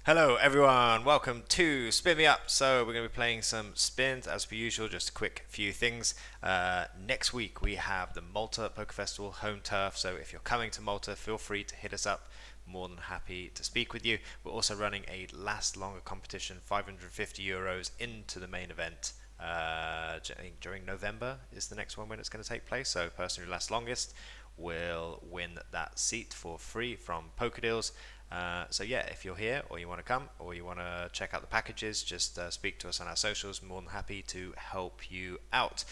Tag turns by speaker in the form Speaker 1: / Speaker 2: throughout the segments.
Speaker 1: Hello everyone, welcome to Spin Me Up. So we're going to be playing some spins as per usual, just a quick few things. Next week we have the Malta Poker Festival home turf, so if you're coming to Malta, feel free to hit us up. More than happy to speak with you. We're also running a last longer competition, €550 into the main event. During November is the next one when it's going to take place. So person who lasts longest will win that seat for free from PokerDeals. So yeah, if you're here or you want to come or you want to check out the packages, just speak to us on our socials. More than happy to help you out.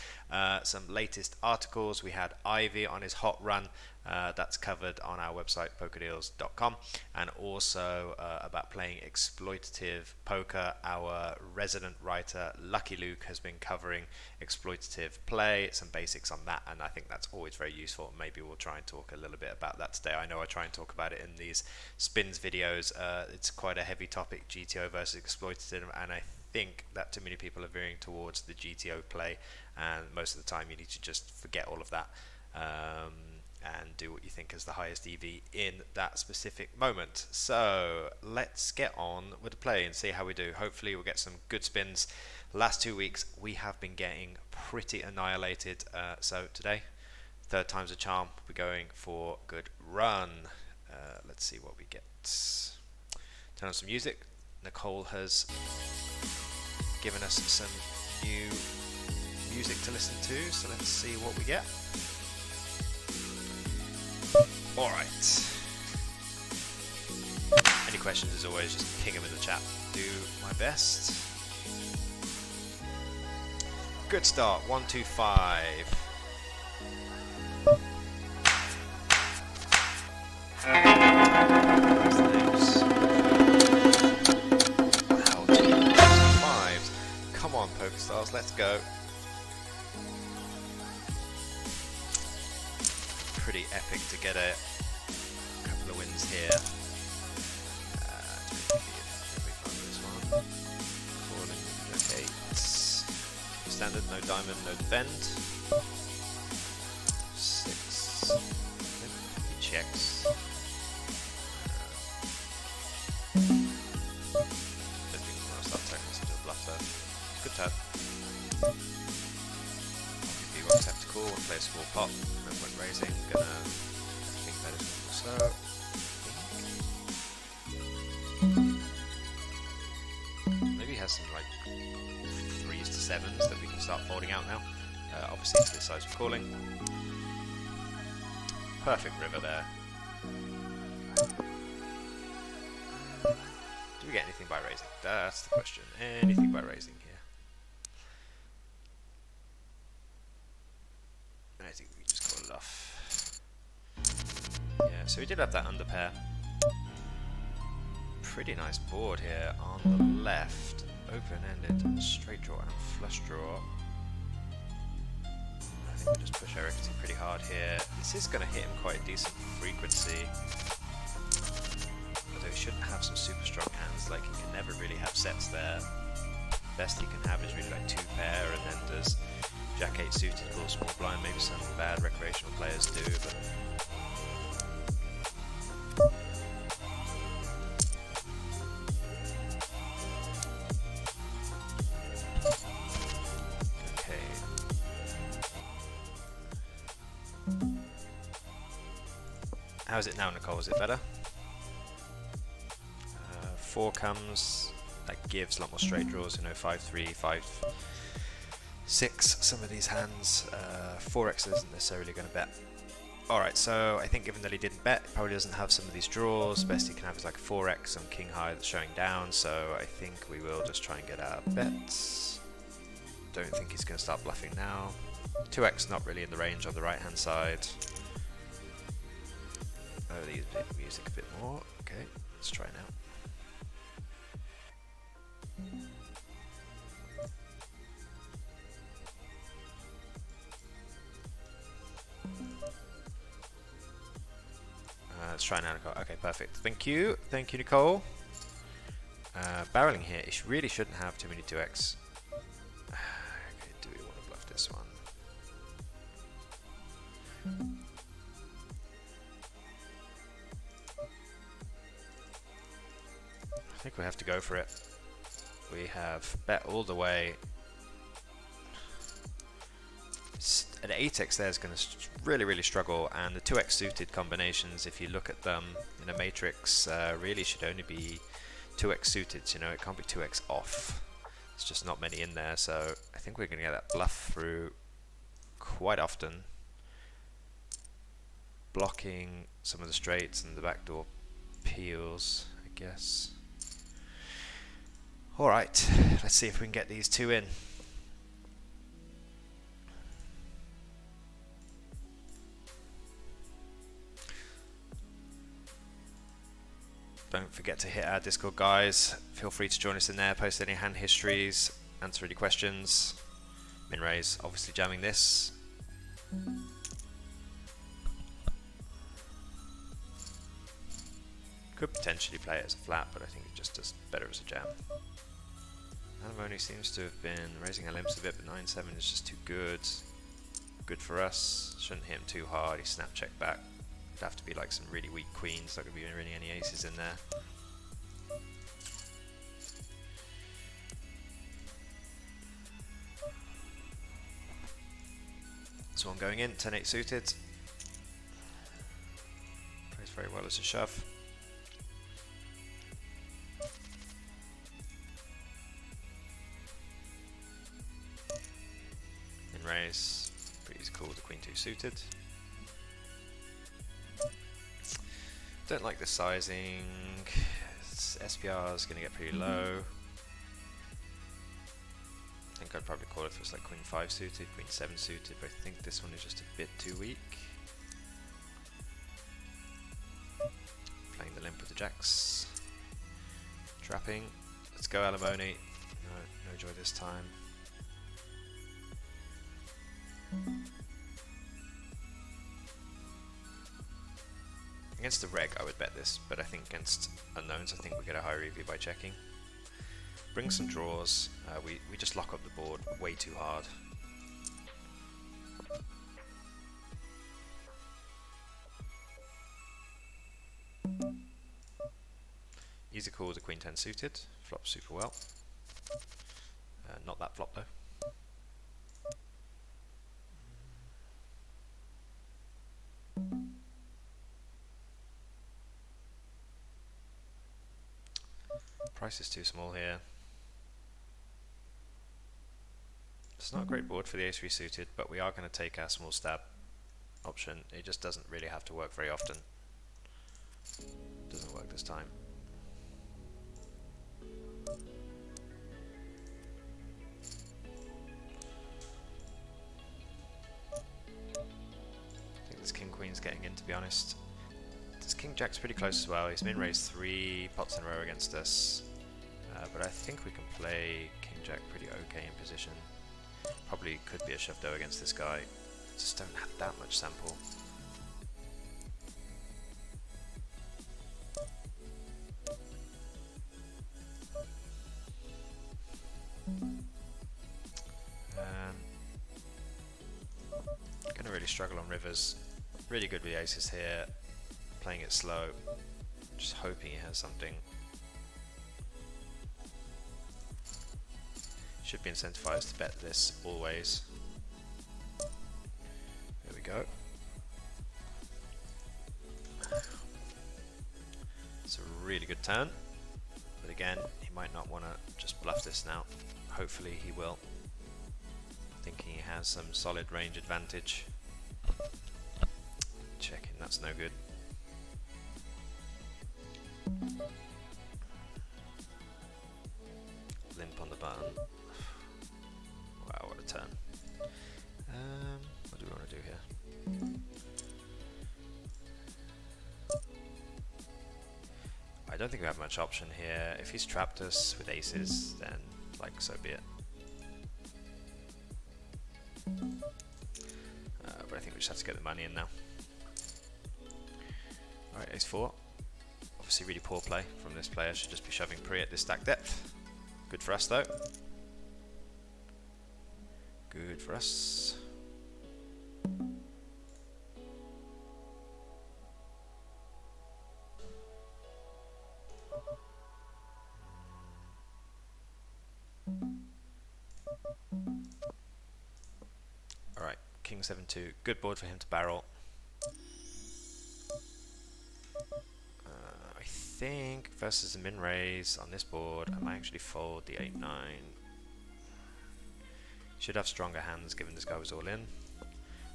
Speaker 1: Some latest articles. We had Ivy on his hot run. That's covered on our website pokerdeals.com, and also about playing exploitative poker. Our resident writer Lucky Luke has been covering exploitative play, some basics on that, and I think that's always very useful. Maybe we'll try and talk a little bit about that today. I know I try and talk about it in these spins videos. It's quite a heavy topic, GTO versus exploitative, and I think that too many people are veering towards the GTO play, and most of the time you need to just forget all of that. And do what you think is the highest EV in that specific moment. So let's get on with the play and see how we do. Hopefully we'll get some good spins. Last 2 weeks we have been getting pretty annihilated. So today, third time's a charm. We're going for a good run. Let's see what we get. Turn on some music. Nicole has given us some new music to listen to. So let's see what we get. Alright. Any questions, as always, just ping them in the chat. Do my best. Good start. 1, 2, 5. Wow, 2 5s. Come on, PokerStars, let's go. Pretty epic to get a couple of wins here. Okay. Standard, no diamond, no defend. 6. He checks. Don't think I'm going to start turning this into a bluff though. Good turn. He won't have to call and play a small pot. When raising, gonna think that is also. Maybe he has some like 3s to 7s that we can start folding out now. Obviously to this size we're calling. Perfect river there. Do we get anything by raising? That's the question. Anything by raising here? I think we just call it off. Yeah, so we did have that under pair. Pretty nice board here on the left. Open-ended straight draw and flush draw. I think we just push our equity pretty hard here. This is going to hit him quite a decent frequency. Although he shouldn't have some super strong hands, like he can never really have sets there. Best he can have is really like 2 pair, and then does Jack 8 suited, call small blind. Maybe some bad recreational players do, but okay. How's it now, Nicole? Is it better? 4 comes. That gives a lot more straight draws. 5-3, 5-6. Some of these hands. 4x isn't necessarily going to bet. Alright, so I think given that he didn't bet, he probably doesn't have some of these draws. Best he can have is like 4x, some king high that's showing down, so I think we will just try and get our bets. Don't think he's going to start bluffing now. 2x not really in the range on the right hand side. Oh, the music a bit more. Okay, let's try now. Let's try now, Nicole. Okay, perfect. Thank you, Nicole. Barreling here, it really shouldn't have too many 2x. Okay, do we want to bluff this one? I think we have to go for it. We have bet all the way. An 8x there is going to really struggle, and the 2x suited combinations, if you look at them in a matrix, really should only be 2x suited. You know, it can't be 2x off. There's just not many in there, so I think we're going to get that bluff through quite often, blocking some of the straights and the backdoor peels, I guess. Alright, let's see if we can get these two in. Don't forget to hit our Discord, guys. Feel free to join us in there, post any hand histories, answer any questions. Min raise, obviously jamming this. Could potentially play it as a flat, but I think it just does better as a jam. Alimony seems to have been raising our limps a bit, but 9-7 is just too good. Good for us. Shouldn't hit him too hard. He snap check back. It'd have to be like some really weak queens. Not going to be really any aces in there. So I'm going in, 10-8 suited. Plays very well as a shove. In raise, pretty easy call with the queen 2 suited. Don't like the sizing. SPR is going to get pretty low. I think I'd probably call it if it was like queen 5 suited, queen 7 suited, but I think this one is just a bit too weak. Playing the limp with the jacks. Trapping. Let's go Alimony. No joy this time. Against the reg I would bet this, but I think against unknowns I think we get a high EV by checking. Bring some draws, we just lock up the board way too hard. Easy call with the queen 10 suited, flops super well. Not that flop though. Price is too small here. It's not a great board for the ace-3 suited, but we are going to take our small stab option. It just doesn't really have to work very often. Doesn't work this time. I think this king queen's getting in, to be honest. This king jack's pretty close as well. He's min raised 3 pots in a row against us. But I think we can play king jack pretty okay in position. Probably could be a shove dough against this guy. Just don't have that much sample. Gonna really struggle on rivers. Really good with the aces here. Playing it slow. Just hoping he has something. Should be incentivized to bet this always. There we go. It's a really good turn, but again, he might not want to just bluff this now. Hopefully he will. Thinking he has some solid range advantage. Checking, that's no good. Limp on the button. Wow, what a turn. What do we want to do here? I don't think we have much option here. If he's trapped us with aces, then like so be it. But I think we just have to get the money in now. Alright, ace 4. Obviously really poor play from this player. Should just be shoving pre at this stack depth. Good for us though. Good for us. King 7-2. Good board for him to barrel. I think versus a min raise on this board, I might actually fold the 8-9. Should have stronger hands given this guy was all in,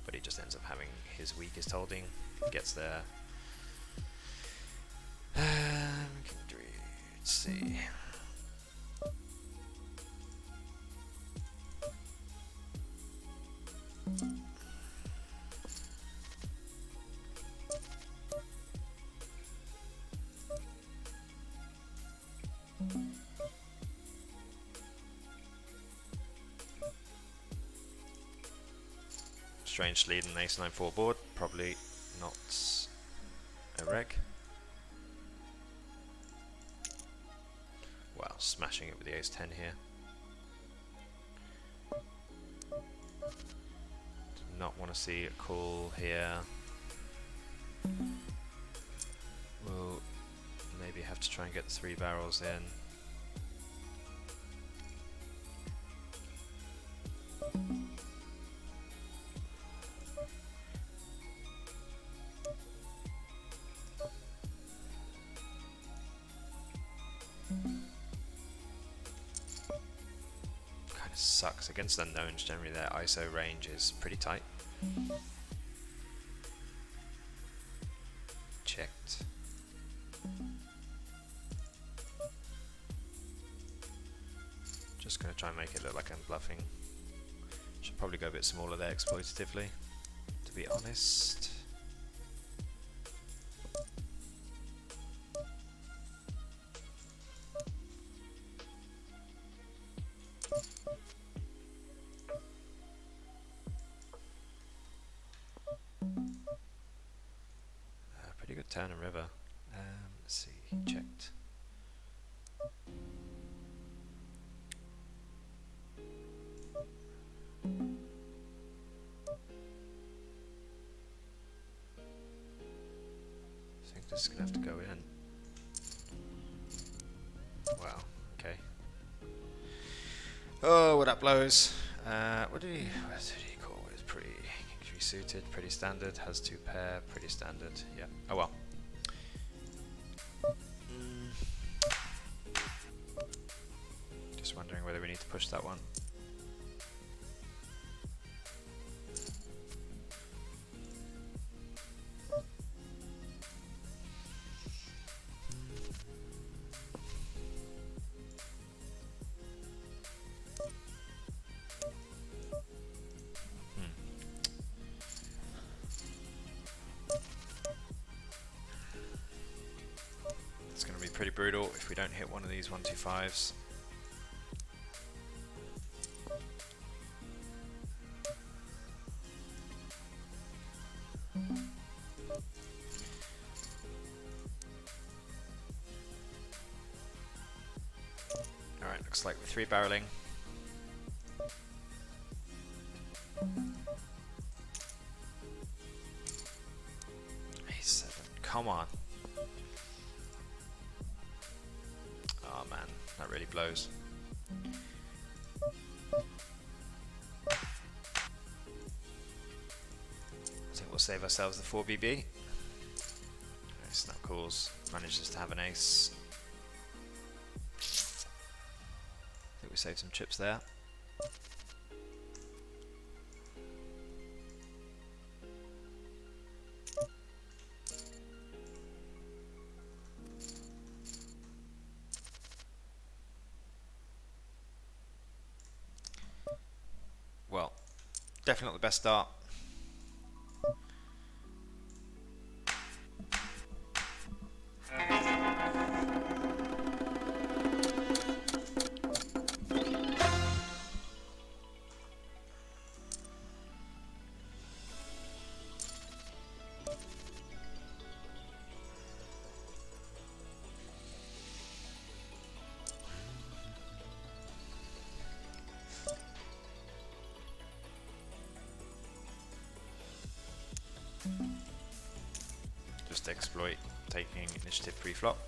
Speaker 1: but he just ends up having his weakest holding. Gets there. Let's see. Strange lead in ace 9-4 board, probably not a reg. Well, smashing it with the ace 10 here. Did not want to see a call here. We'll maybe have to try and get the 3 barrels in. Sucks against unknowns. Generally their ISO range is pretty tight. Checked. Just going to try and make it look like I'm bluffing. Should probably go a bit smaller there exploitatively, to be honest. Pretty good turn and river. Let's see, he checked. I think this is going to have to go in. Wow, okay. Oh, what that blows. What did he call? It's pretty suited, pretty standard, has 2 pair, pretty standard, yeah. Oh well. Just wondering whether we need to push that one. Pretty brutal if we don't hit one of these 1-2-5s. Alright, looks like we're 3-barreling. A7, come on. Oh man, that really blows. I think we'll save ourselves the 4BB. Okay, snap calls, manages to have an ace. I think we saved some chips there. Well, definitely not the best start. Just exploit taking initiative pre-flop.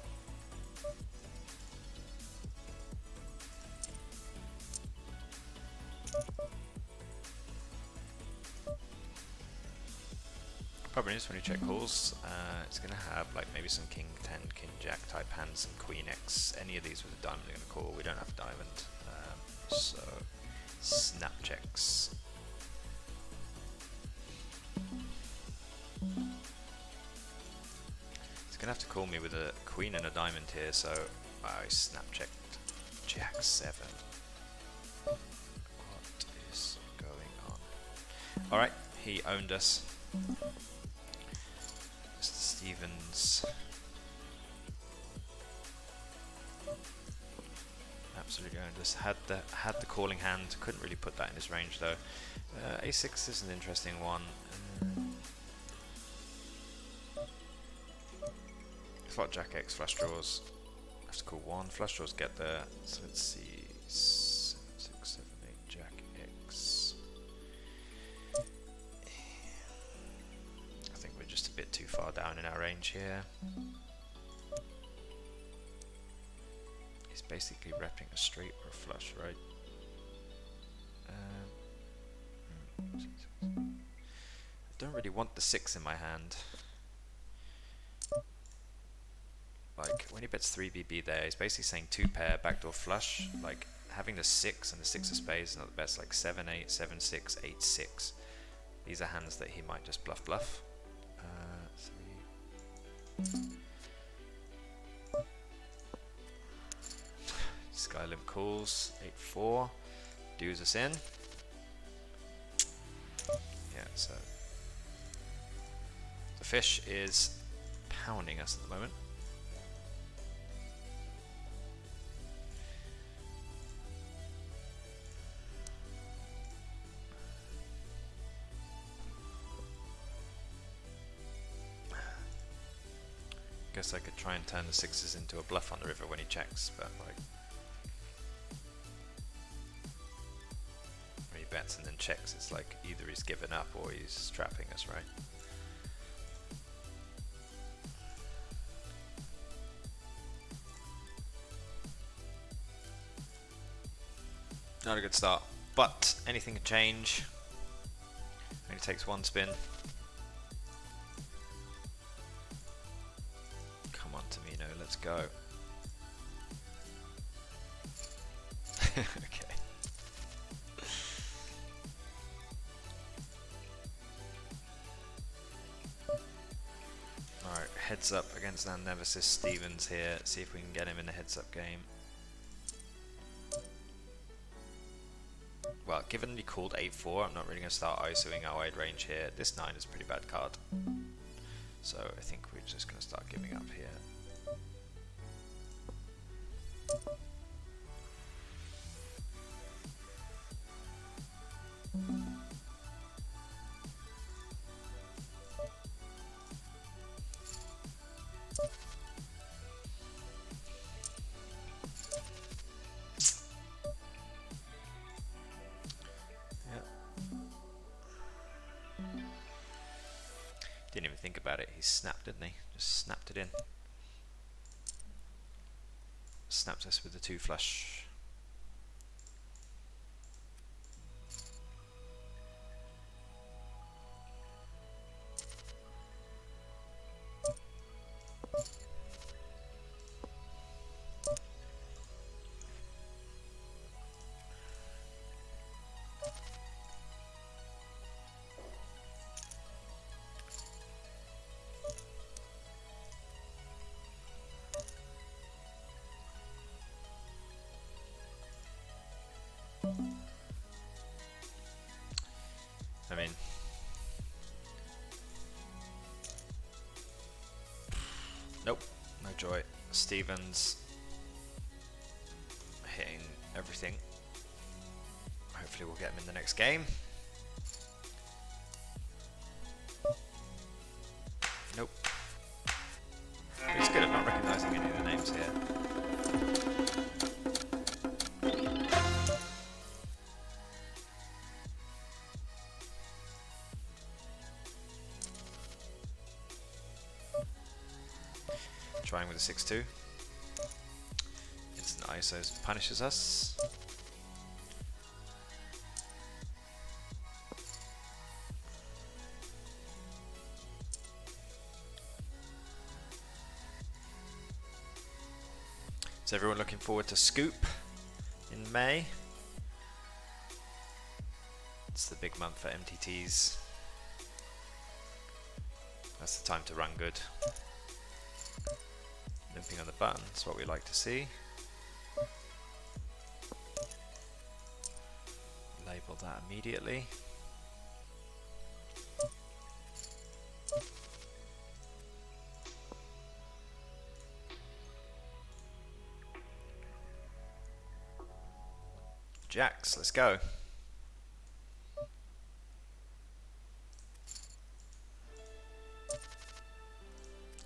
Speaker 1: Problem is when you check calls, it's going to have like maybe some king 10, king jack type hands, some queen x. Any of these with a diamond are going to call. We don't have a diamond, so snap checks. He's going to have to call me with a queen and a diamond here, so I snap checked jack 7. What is going on? Alright, he owned us. Mr. Stevens. Absolutely owned us. Had the calling hand. Couldn't really put that in his range though. A6 is an interesting one. Slot jack X flush draws. Have to call one. Flush draws get there. So let's see. 7, 6, 7, 8 jack X. I think we're just a bit too far down in our range here. He's basically repping a straight or a flush, right? I don't really want the 6 in my hand. Like, when he bets 3BB there, he's basically saying 2 pair, backdoor flush. Like, having the 6 and the 6 of spades is not the best. Like 7, 8, 7, 6, 8, 6. These are hands that he might just bluff. Skylim calls, 8-4. Dues us in. Yeah, so the fish is pounding us at the moment. Guess I could try and turn the 6s into a bluff on the river when he checks, but like when he bets and then checks, it's like either he's given up or he's trapping us, right? Not a good start, but anything can change. Only takes one spin. Let's go. Okay. Alright, heads up against our nemesis Stevens here. See if we can get him in the heads up game. Well, given he called 8-4, I'm not really going to start ISOing our wide range here. This 9 is a pretty bad card. So I think we're just going to start giving up here. Didn't even think about it. He snapped, didn't he? Just snapped it in. Snapped us with the 2 flush. I mean, nope, no joy. Stevens hitting everything. Hopefully we'll get him in the next game. Nope. He's good at not recognizing any of the names here. Trying with a 6-2. Instant ISOs punishes us. Is everyone looking forward to Scoop in May? It's the big month for MTTs. That's the time to run good. Limping on the button, that's what we like to see. Label that immediately. Jacks, let's go.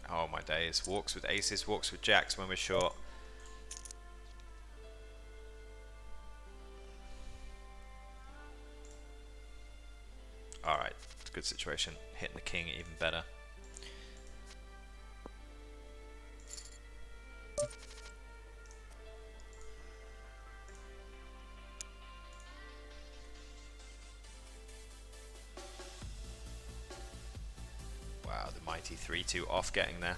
Speaker 1: Oh my days, walks with aces, walks with jacks when we're short. Alright, it's a good situation. Hitting the king even better. Wow, the mighty 3-2 off getting there.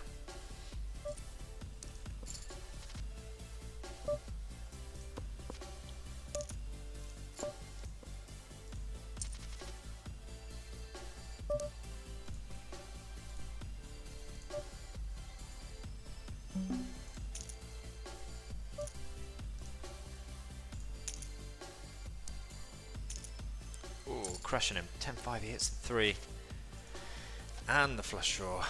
Speaker 1: Ooh, crushing him. 10-5, he hits the 3. And the flush draw.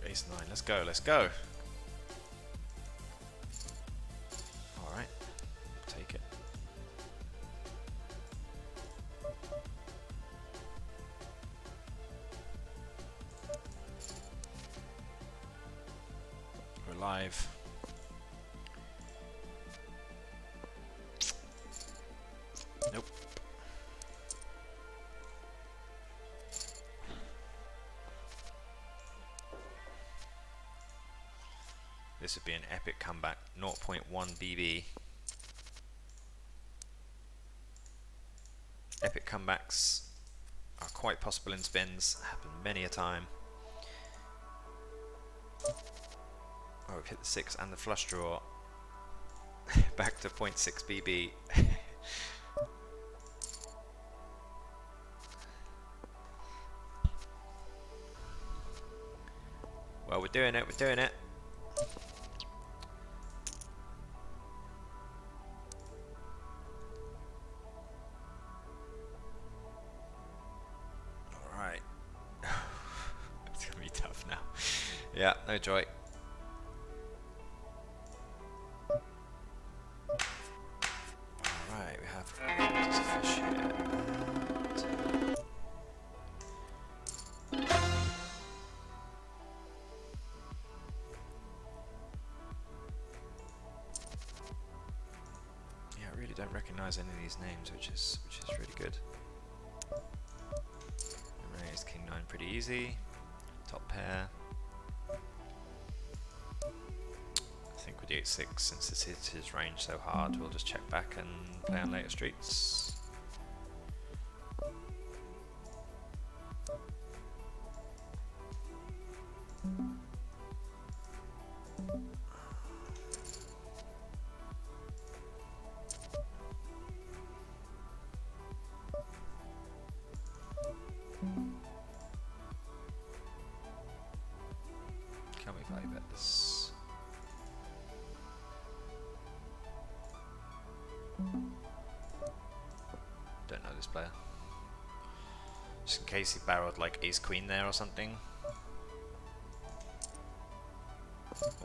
Speaker 1: Ace 9, let's go, let's go. Alright, take it. We're live. Nope. This would be an epic comeback. 0.1 BB. Epic comebacks are quite possible in spins. Happen many a time. Oh, we've hit the 6 and the flush draw. Back to 0.6 BB. Well, we're doing it, we're doing it. Alright. It's gonna be tough now. Yeah, no joy. Alright, we have just a fish here. Yeah, I really don't recognize any of these names, which is really good. Raise King 9 pretty easy. Top pair. I think with the 8-6, since this hits his range so hard, we'll just check back and play on later streets. Can we value bet this? Don't know this player. Just in case he barreled like ace queen there or something.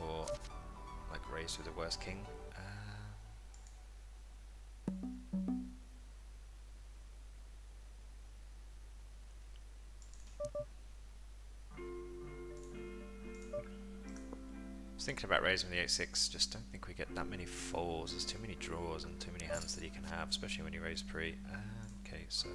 Speaker 1: Or like raised with the worst king. I was thinking about raising the 8-6, just don't think we get that many folds. There's too many draws and too many hands that you can have, especially when you raise pre. Okay, so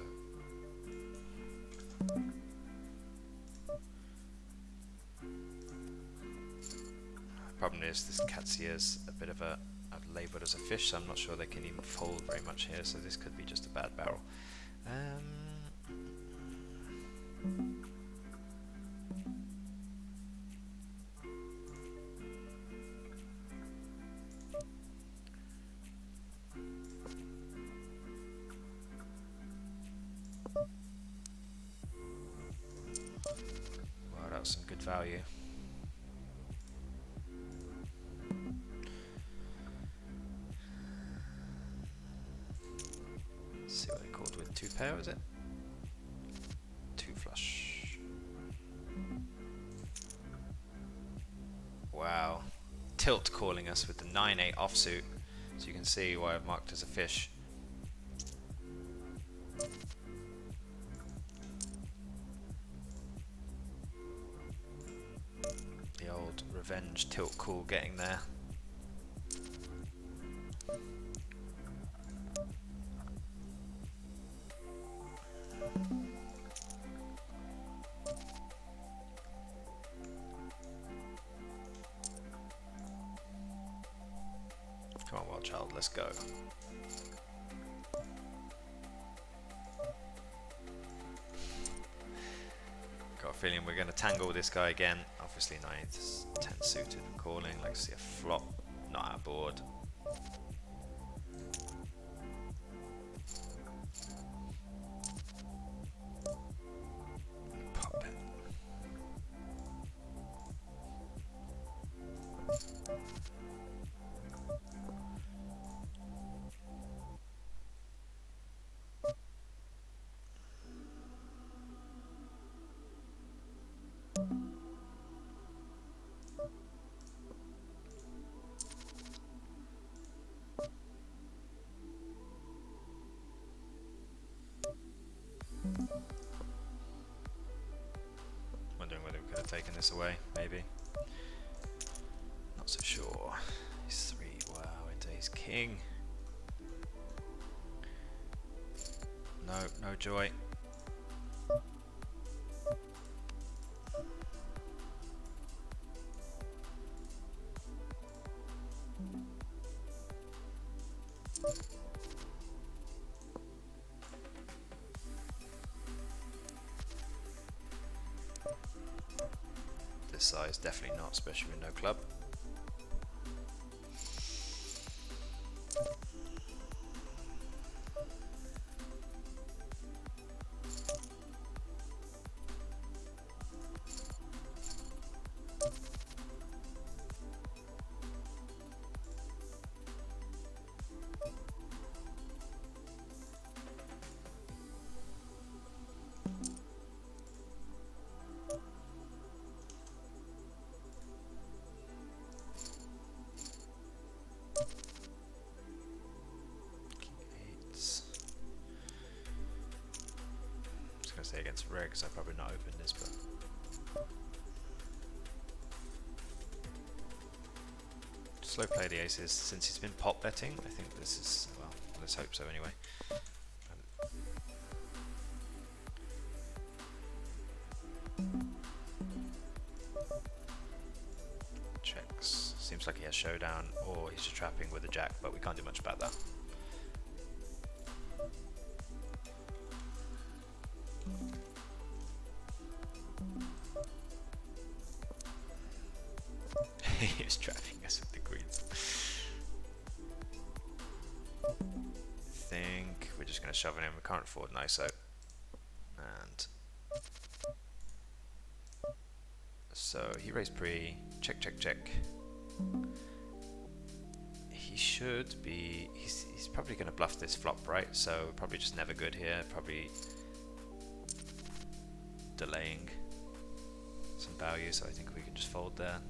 Speaker 1: Problem is, this Katsia's a bit of a labelled as a fish, so I'm not sure they can even fold very much here, so this could be just a bad barrel. Well, that was some good value. See what they called with 2 pair, was it? 2 flush. Wow. Tilt calling us with the 9-8 offsuit, so you can see why I've marked as a fish. The old revenge tilt call getting there. Come on, wild child, let's go. Got a feeling we're going to tangle this guy again. Obviously 9th, 10 suited calling. Like to see a flop, not our board. Pop it. Wondering whether we could have taken this away, maybe. Not so sure. He's 3, wow, into his king. No, no joy. This size, definitely not, especially with no club. Say against regs, I've probably not opened this, but slow play the aces since he's been pop betting. I think this is, well, let's hope so anyway. Checks. Seems like he has showdown, or he's just trapping with a jack, but we can't do much about that. He was trapping us with the queens. I think we're just going to shove it in. We can't afford an ISO. And so he raised pre, check, check, check. He should be, he's probably going to bluff this flop, right? So probably just never good here. Probably delaying some value, so I think we can just fold there.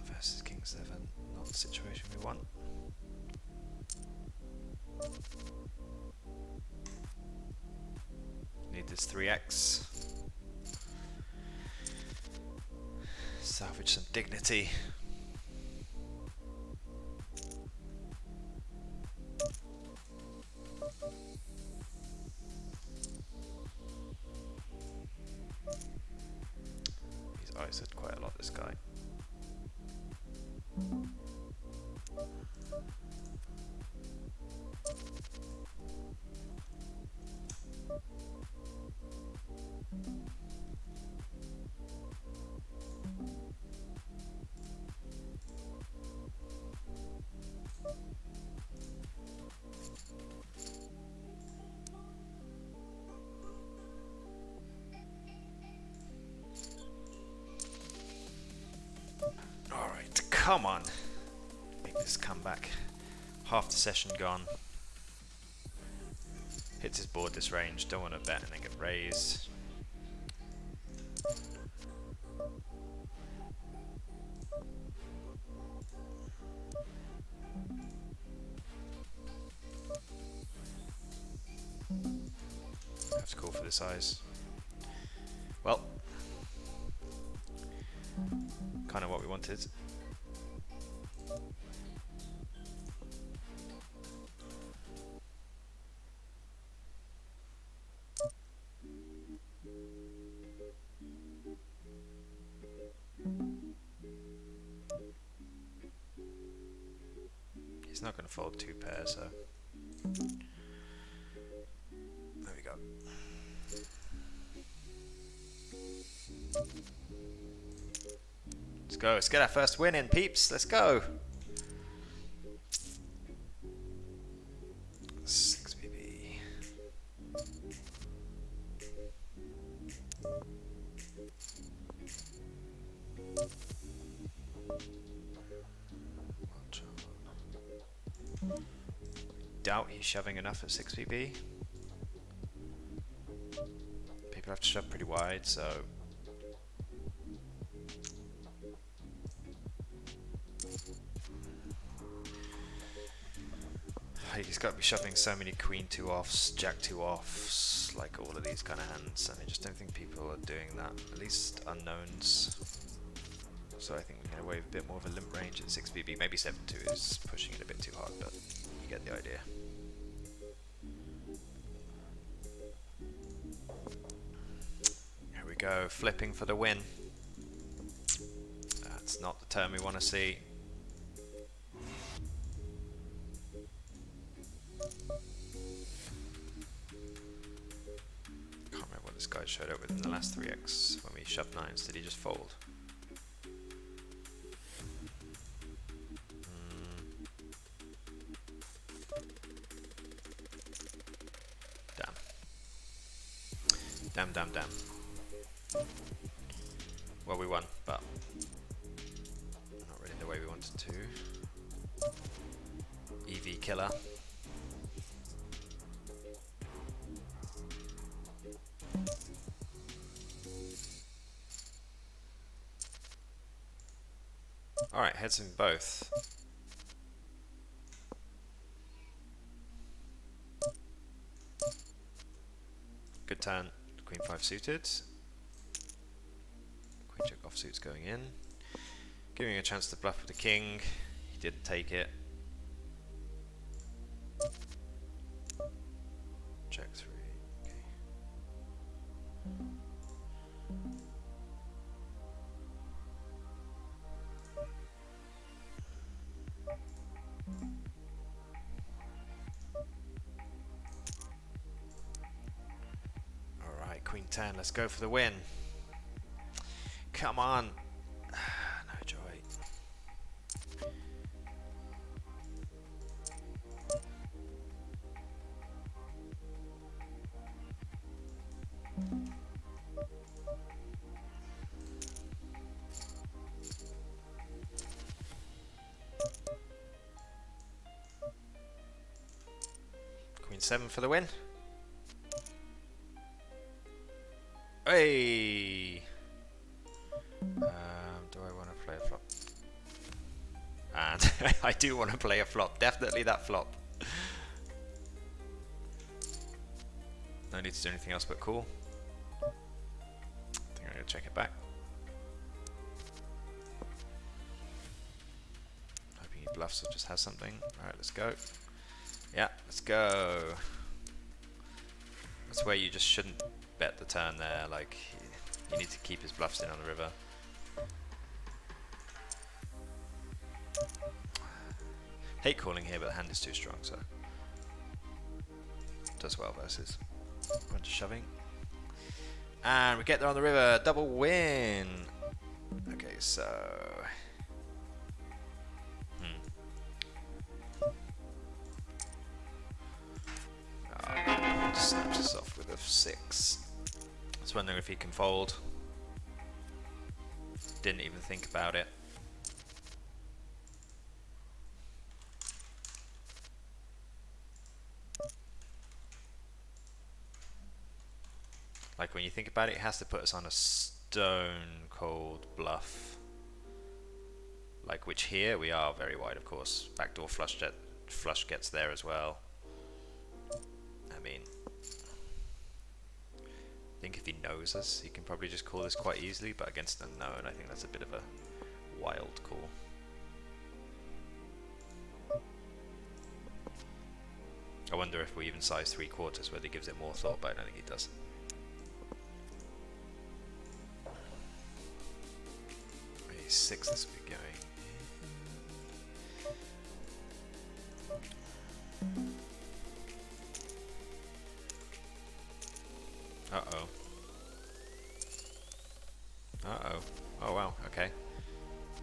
Speaker 1: Versus King 7, not the situation we want. this 3x. Salvage some dignity. He's ISO'd quite a lot, this guy. Alright, come on. Make this comeback. Half the session gone. Hits his board this range, don't want to bet and then get raised. Have to call for the size. Well, kind of what we wanted. He's not going to fold two pairs, so there we go. Let's go. Let's get our first win in, peeps. Let's go. 6BB. Doubt he's shoving enough at 6BB. People have to shove pretty wide, so he's got to be shoving so many queen 2 offs, jack 2 offs, like all of these kind of hands, and I just don't think people are doing that, at least unknowns. So I think we can get away with a bit more of a limp range at 6BB. Maybe 7-2 is pushing it a bit too hard, but you get the idea. Here we go, flipping for the win. That's not the turn we want to see. Can't remember what this guy showed up with in the last 3x. When we shoved 9s, did he just fold? Damn. Well, we won, but not really the way we wanted to. EV killer. Alright, heads in both. Good turn. Queen 5 suited. Queen check offsuit's going in. Giving a chance to bluff with the king. He didn't take it. Check 3. Okay. Queen 10, let's go for the win. Come on. No joy. Queen 7 for the win. Hey! Do I want to play a flop? And I do want to play a flop. Definitely that flop. No No need to do anything else but call. I think I'm going to check it back. Hoping he bluffs or just has something. Alright, let's go. Yeah, let's go. That's where you just shouldn't bet the turn there. Like, you need to keep his bluffs in on the river. Hate calling here, but the hand is too strong, so does well versus a bunch of shoving. And we get there on the river, double win. Okay, so just snaps us off with a 6. I was wondering if he can fold. Didn't even think about it. Like, when you think about it, it has to put us on a stone cold bluff. Like, which here we are very wide, of course. Backdoor flush gets there as well. I mean, I think if he knows us, he can probably just call this quite easily, but against a known, I think that's a bit of a wild call. I wonder if we even size 3/4, whether he gives it more thought, but I don't think he does. He's 6 this week going. Uh-oh. Uh-oh. Oh, wow. Okay.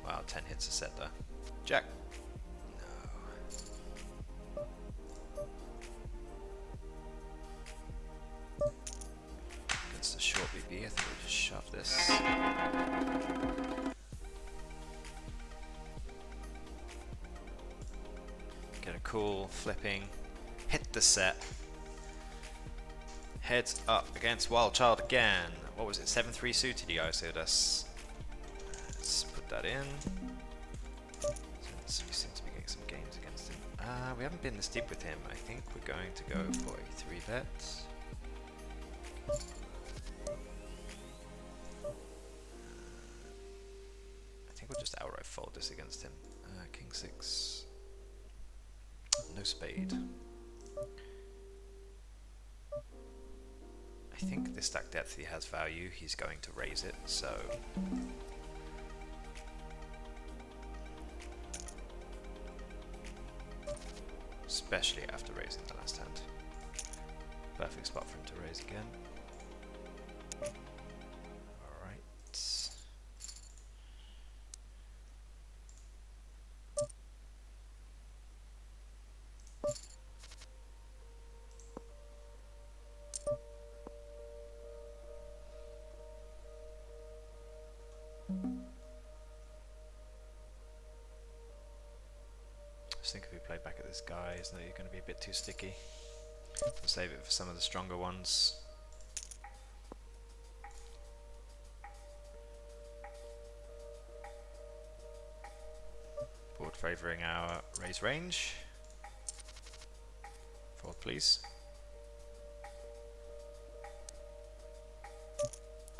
Speaker 1: Wow, 10 hits a set there. Jack. No. Against a short BB, I think we'll just shove this. Get a cool, flipping. Hit the set. Heads up against Wild Child again. What was it? 7-3 suited he ISO'd us. Let's put that in. So we seem to be getting some games against him. We haven't been this deep with him. I think we're going to go for a 3-bet. I think we'll just outright fold this against him. King 6. No spade. I think this stack depth he has value, he's going to raise it, so especially after raising the last hand. Perfect spot for him to raise again. Alright. I think if we play back at this guy, isn't it going to be a bit too sticky? We'll save it for some of the stronger ones. Board favouring our raise range. Fold, please.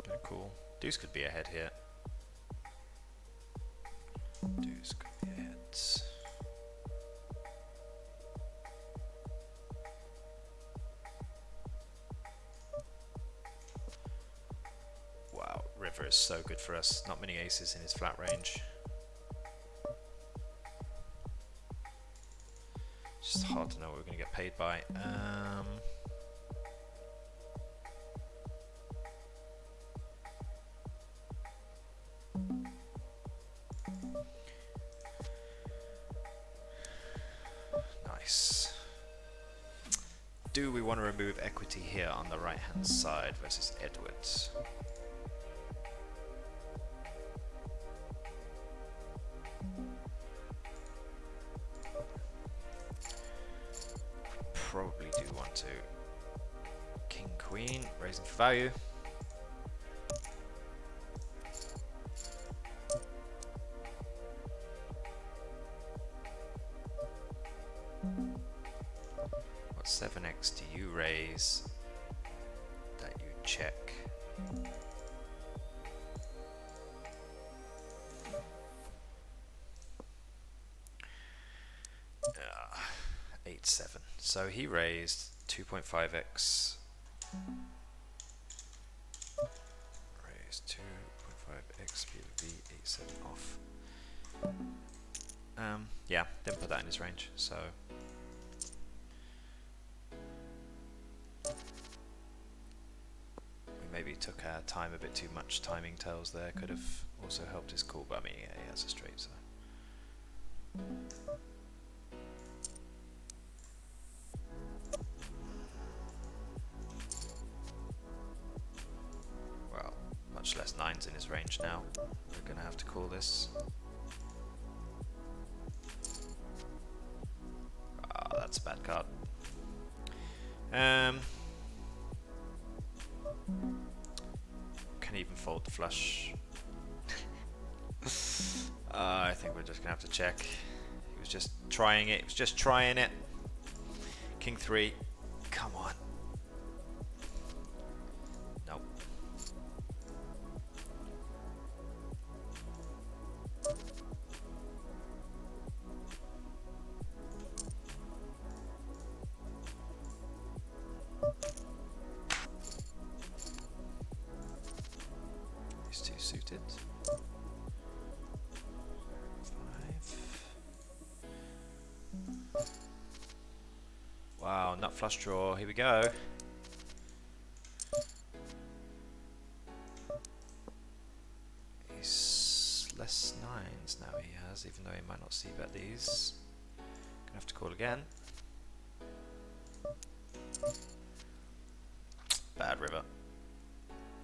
Speaker 1: Okay, cool. Deuce could be ahead here. Deuce could be ahead. Wow, river is so good for us. Not many aces in his flat range. Just hard to know what we're going to get paid by. Nice. Do we want to remove equity here on the right hand side versus Edwards? Probably do want to. King, Queen, raising for value. What 7x do you raise? check. 8-7. So he raised 2.5x. Raised 2.5x PV 8-7 off. Yeah, didn't put that in his range, so we maybe took our time a bit too much. Timing tells there could have also helped his call, but I mean, yeah, he has a straight, so. Well, much less nines in his range now. We're gonna have to call this. That's a bad card. Can even fold the flush. I think we're just gonna have to check. He was just trying it. He was just trying it. King 3. Come on. Nope. These two suited. 5. Wow, nut flush draw. Here we go. He's less nines now he has, even though he might not see bet these. Gonna have to call again. Bad river.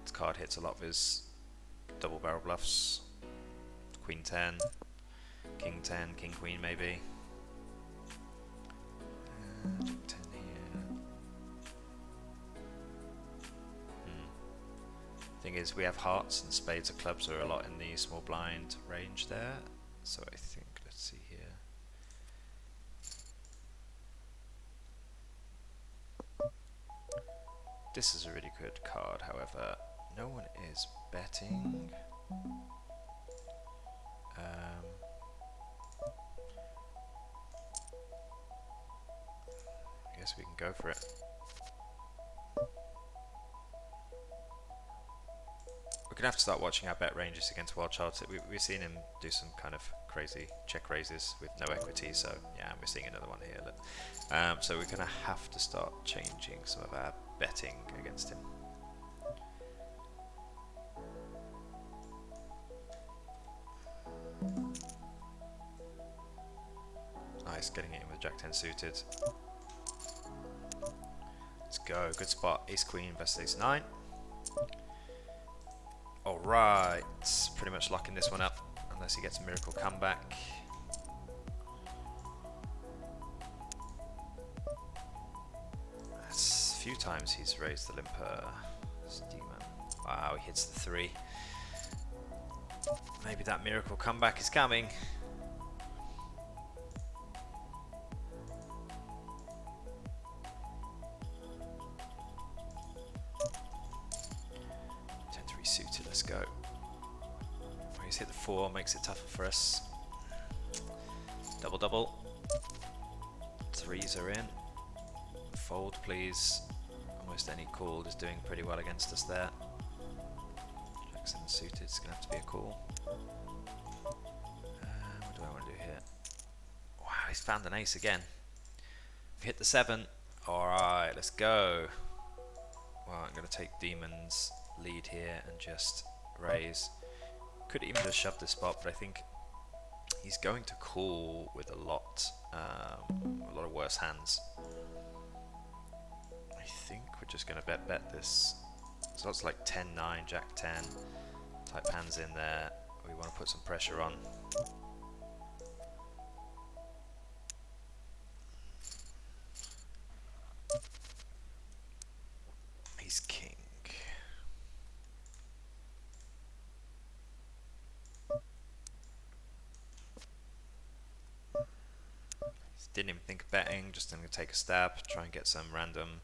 Speaker 1: This card hits a lot of his double barrel bluffs. Queen 10, King 10, King Queen maybe. Jack 10 here. Thing is, we have hearts and spades of clubs are a lot in the small blind range there. So I think, let's see here. This is a really good card, however, no one is betting. I guess we can go for it. We're gonna have to start watching our bet ranges against Wild Child. We've seen him do some kind of crazy check raises with no equity, so yeah, we're seeing another one here. Look. So we're gonna have to start changing some of our betting against him. Nice, getting it in with Jack 10 suited. Let's go, good spot. Ace Queen versus Ace 9. Alright, pretty much locking this one up, unless he gets a miracle comeback. That's a few times he's raised the limper. Demon. Wow, he hits the 3. Maybe that miracle comeback is coming. Suited, let's go. He's hit the 4, makes it tougher for us. Double double. 3s are in. Fold, please. Almost any call is doing pretty well against us there. Jackson suited, it's gonna have to be a call. What do I want to do here? Wow, he's found an ace again. We hit the 7. Alright, let's go. Well, I'm gonna take Demon's lead here and just raise. Could even just shove this spot, but I think he's going to call with a lot of worse hands. I think we're just going to bet this. So it's like 10-9, Jack 10 type hands in there. We want to put some pressure on. He's king. Didn't even think of betting, just going to take a stab, try and get some random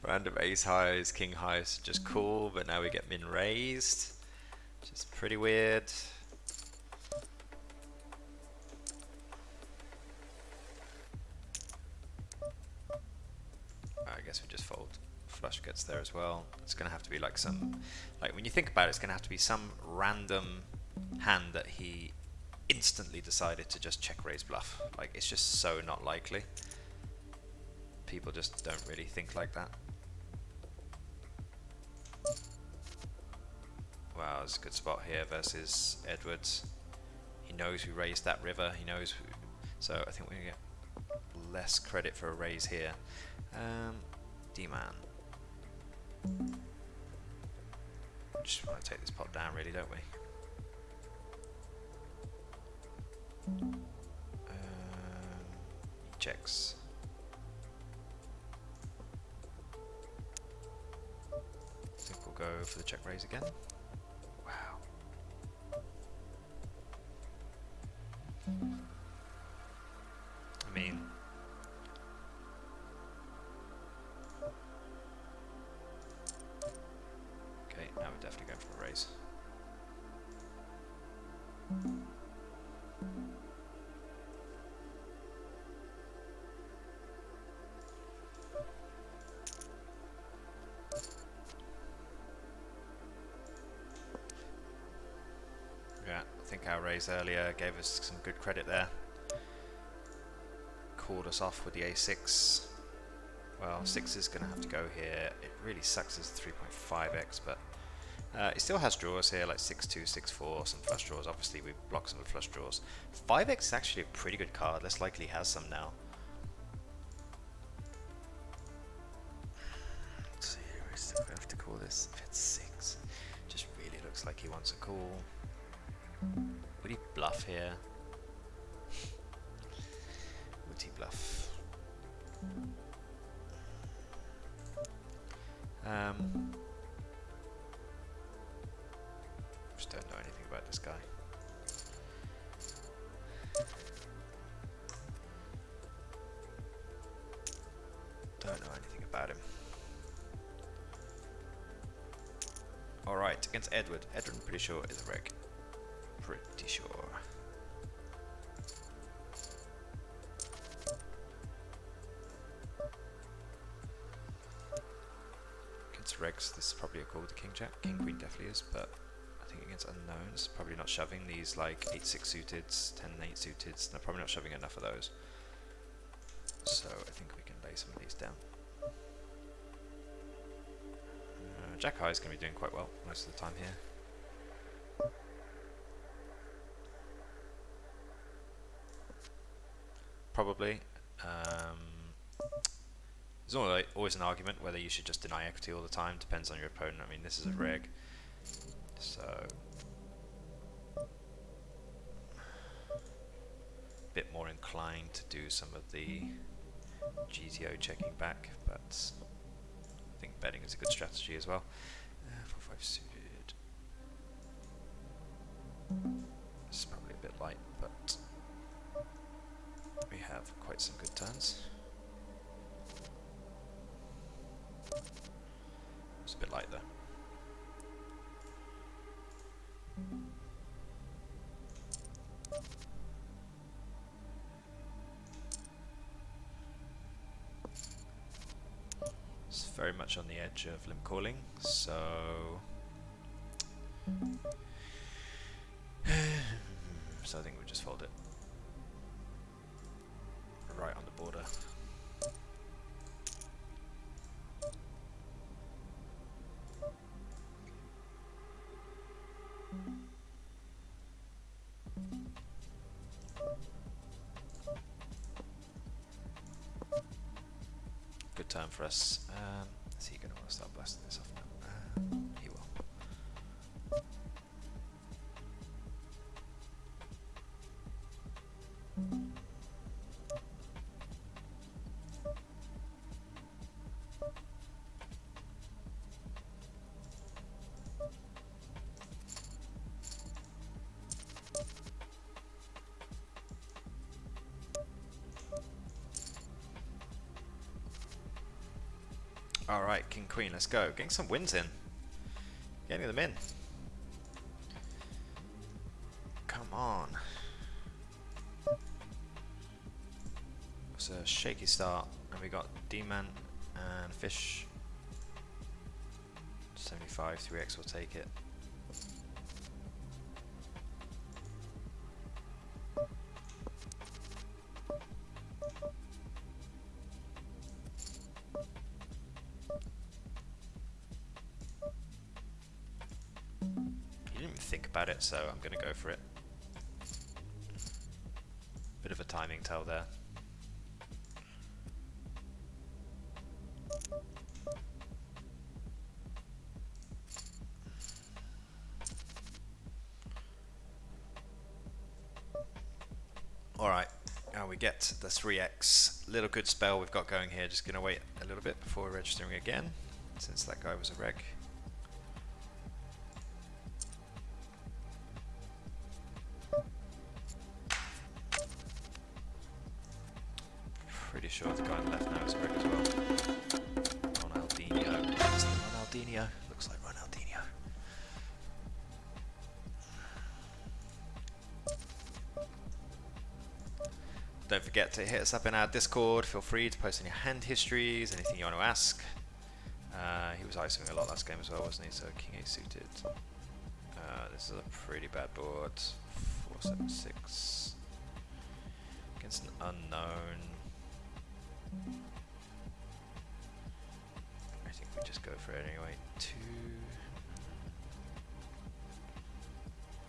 Speaker 1: Random ace highs, king highs, just cool, but now we get min raised, which is pretty weird. I guess we just fold. Flush gets there as well. It's going to have to be like some, like when you think about it, it's going to have to be some random hand that he instantly decided to just check raise bluff. Like, it's just so not likely. People just don't really think like that. Wow, it's a good spot here versus Edwards. He knows we raised that river. He knows, so I think we're gonna get less credit for a raise here. D-man. Just want to take this pot down, really, don't we? He checks. I think we'll go for the check raise again. Wow. I mean, okay, now we're definitely going for a raise. Yeah, I think our raise earlier gave us some good credit there. Called us off with the a6. Well, 6 is going to have to go here. It really sucks as 3.5x, but it still has draws here, like 6-2, 6-4, some flush draws. Obviously, we block some of the flush draws. 5x is actually a pretty good card. Less likely has some now. Let's see, we still have to call this. If it's 6, just really looks like he wants a call. Would he bluff here? Would he bluff? Just don't know anything about this guy. Don't know anything about him. Alright, against Edward. Edward, I'm pretty sure, is a reg. Pretty sure. Against regs, this is probably a call with the king jack. King queen definitely is, but I think against unknowns, probably not shoving these like 8-6 suited, 10-8 suited. They're probably not shoving enough of those. So I think we can lay some of these down. Jack high is going to be doing quite well most of the time here. Probably. There's always an argument whether you should just deny equity all the time. Depends on your opponent. I mean, this is a reg, so a bit more inclined to do some of the GTO checking back, but I think betting is a good strategy as well. 4-5 suited. This is probably a bit light, but we have quite some good turns. It's a bit light there. It's very much on the edge of limp calling, so I think we'll just fold it. Right on the border. Good turn for us. Is he going to want to start blasting this off now? He will. Alright, King Queen, let's go. Getting some wins in. Getting them in. Come on. It's a shaky start, and we got D-Man and Fish. 75, 3x will take it. You didn't even think about it, so I'm going to go for it. Bit of a timing tell there. Alright, now we get the 3x. Little good spell we've got going here. Just going to wait a little bit before registering again, since that guy was a reg. Pretty sure the guy on the left now is a reg as well. Ronaldinho. Is it Ronaldinho? Looks like Ronaldinho. Don't forget to hit us up in our Discord. Feel free to post in your hand histories, anything you want to ask. He was ISOing a lot last game as well, wasn't he? So King 8 suited. This is a pretty bad board. 4-7-6 against an unknown. I think we just go for it anyway. 2.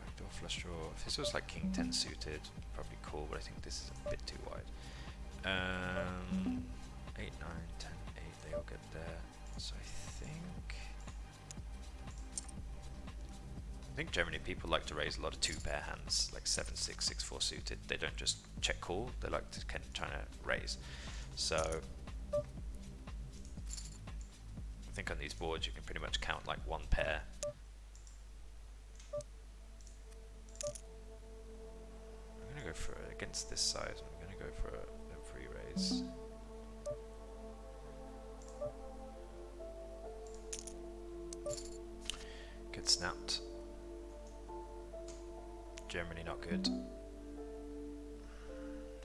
Speaker 1: Backdoor flush draw. If this was like King 10 suited, probably cool, but I think this is a bit too wide. 8, 9, 10, 8, they all get there. So I think generally people like to raise a lot of 2-pair hands, like 7-6, 6-4 suited. They don't just check call, they like to kind of try to raise. So I think on these boards you can pretty much count like 1 pair. I'm going to go for, against this size, I'm going to go for a free raise. Good snapped. Generally not good.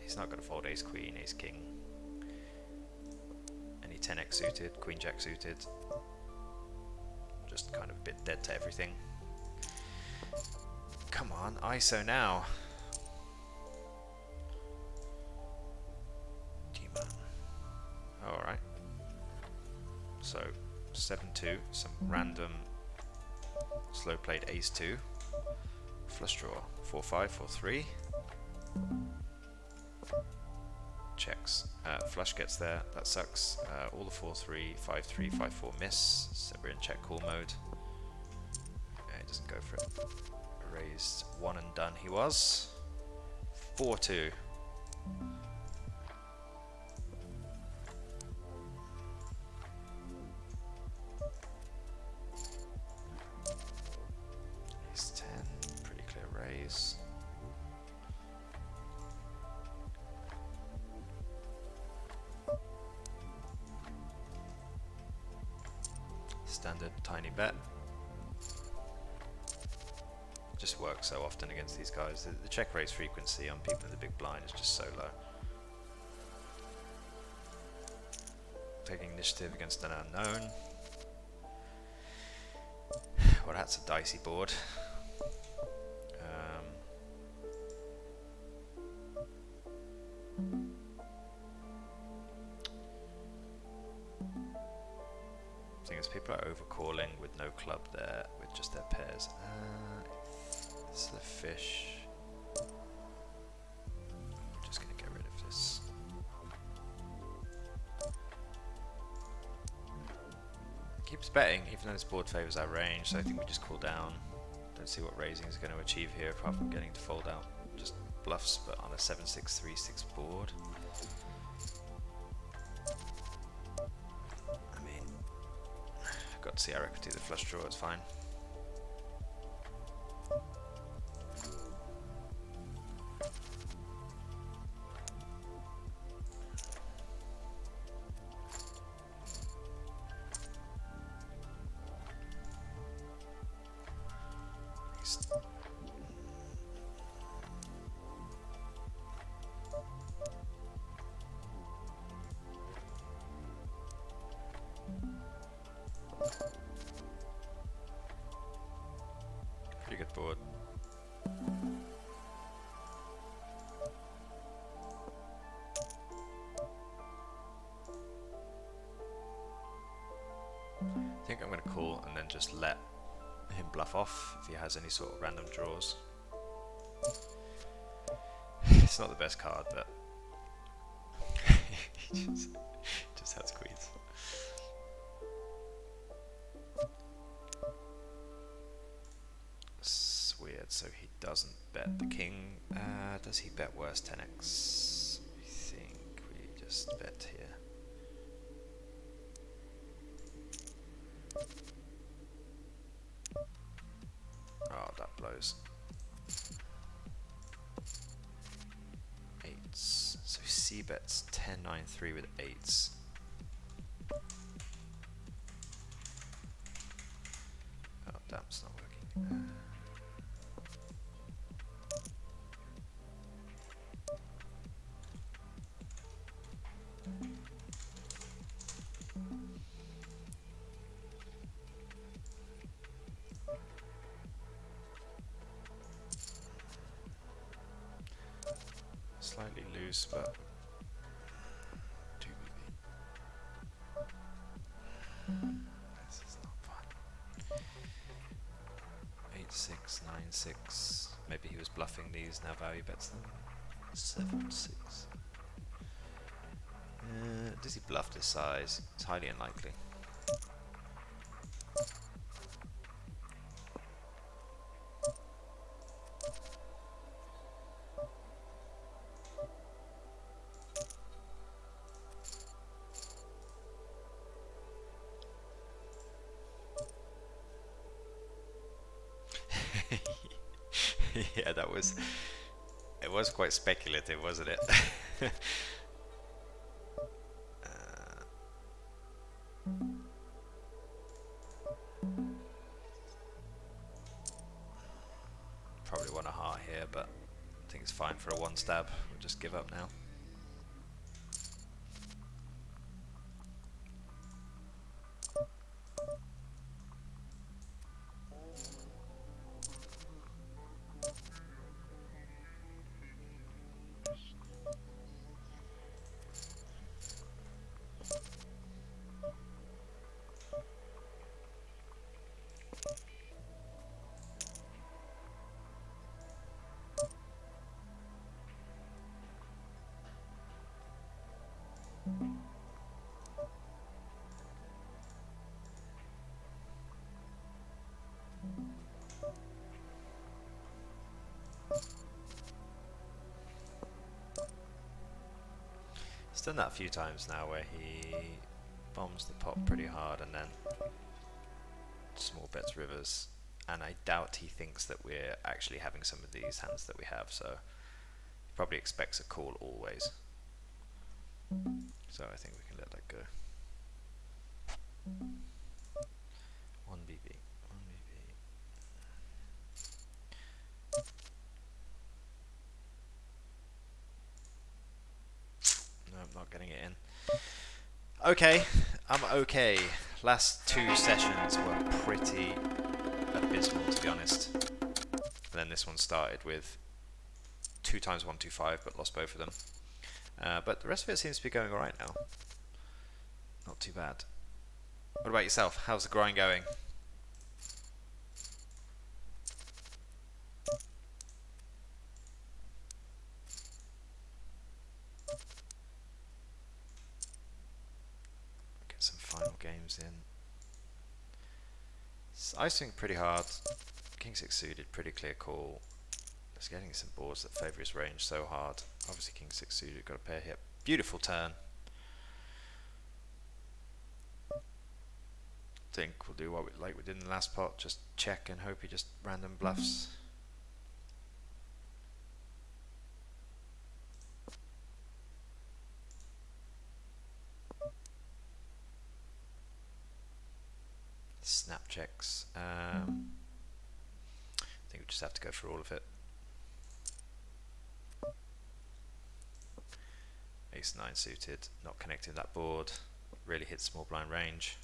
Speaker 1: He's not going to fold ace queen, ace king. Any 10x suited, queen jack suited. Just kind of a bit dead to everything. Come on, ISO now. D-man. Alright. So 7-2, some random slow played ace 2. Flush draw, 4-5, 4-3. Checks. Flush gets there, that sucks. All the 4-3, 5-3, 5-4 miss. So we're in check call mode. He doesn't go for it. Raised 1 and done he was. 4-2. Standard tiny bet. Just works so often against these guys. The check raise frequency on people in the big blind is just so low. Taking initiative against an unknown. Well, that's a dicey board. People are overcalling with no club there, with just their pairs. This is the fish. I'm just going to get rid of this. Keeps betting, even though this board favours our range, so I think we just call down. Don't see what raising is going to achieve here, apart from getting to fold out. Just bluffs, but on a 7-6, 3-6 board. Got to see our equity, the flush draw, it's fine. Pretty good board. I think I'm going to call and then just let him bluff off if he has any sort of random draws. It's not the best card, but he just has queens. It's weird, so he doesn't bet the king. Does he bet worse 10x? I think we just bet here. Oh, that blows. Eights. So C bets 10-9-3 with eights. Oh, damn, it's not working. Slightly loose, but 2BB. This is not fun. 8-6, 9-6. Maybe he was bluffing these, now value bets them. 7-6. Does he bluff this size? It's highly unlikely. Yeah, it was quite speculative, wasn't it? Probably want a heart here, but I think it's fine for a one stab. We'll just give up now. He's done that a few times now where he bombs the pot pretty hard and then small bets rivers, and I doubt he thinks that we're actually having some of these hands that we have, so he probably expects a call always. So I think we can let that go. 1BB. No, I'm not getting it in. Okay, I'm okay. Last two sessions were pretty abysmal, to be honest. And then this one started with 2 times 125, but lost both of them. But the rest of it seems to be going alright now. Not too bad. What about yourself? How's the grind going? Get some final games in. It's icing pretty hard. King 6 suited, pretty clear call. Just getting some boards that favour his range so hard. Obviously King 6 suited, got a pair here. Beautiful turn. Think we'll do what we did in the last pot, just check and hope he just random bluffs. Snap checks. think we just have to go through all of it. Ace 9 suited, not connecting that board. Really hits small blind range.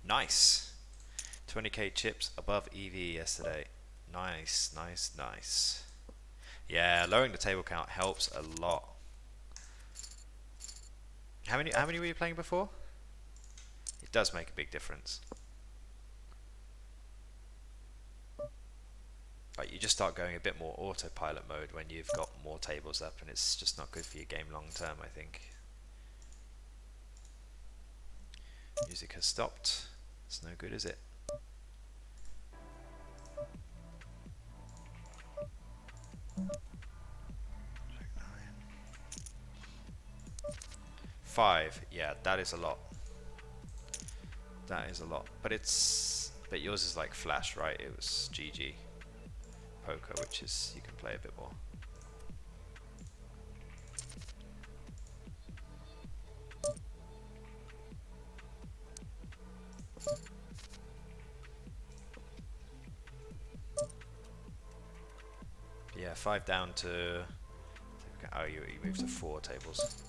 Speaker 1: Nice. 20k chips above EV yesterday. Nice, nice, nice. Yeah, lowering the table count helps a lot. How many were you playing before? It does make a big difference. Like, you just start going a bit more autopilot mode when you've got more tables up, and it's just not good for your game long term, I think. Music has stopped. It's no good, is it? Five, yeah, that is a lot. That is a lot, but yours is like Flash, right? It was GG poker, which is you can play a bit more. Yeah, 5 down to. Oh, you moved to 4 tables.